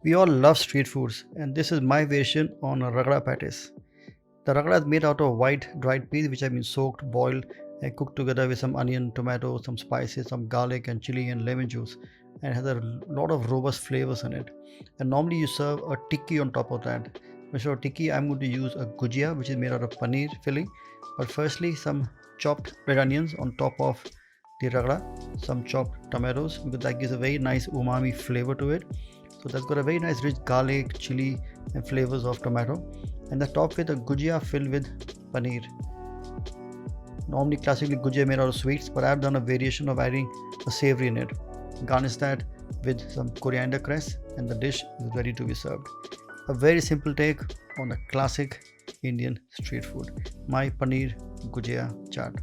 We all love street foods, and this is my version on a ragda patties. The ragda is made out of white dried peas which have been soaked, boiled, and cooked together with some onion, tomato, some spices, some garlic and chili and lemon juice, and has a lot of robust flavors in it. And normally you serve a tikki on top of that. Instead of tikki, I'm going to use a gujia which is made out of paneer filling. But firstly, some chopped red onions on top of the ragda, some chopped tomatoes because that gives a very nice umami flavor to it. So that's got a very nice rich garlic, chili, and flavors of tomato. And the top with a gujia filled with paneer. Normally, classically gujia made out of sweets, but I've done a variation of adding a savory in it. Garnish that with some coriander cress, and the dish is ready to be served. A very simple take on the classic Indian street food. My paneer gujia chaat.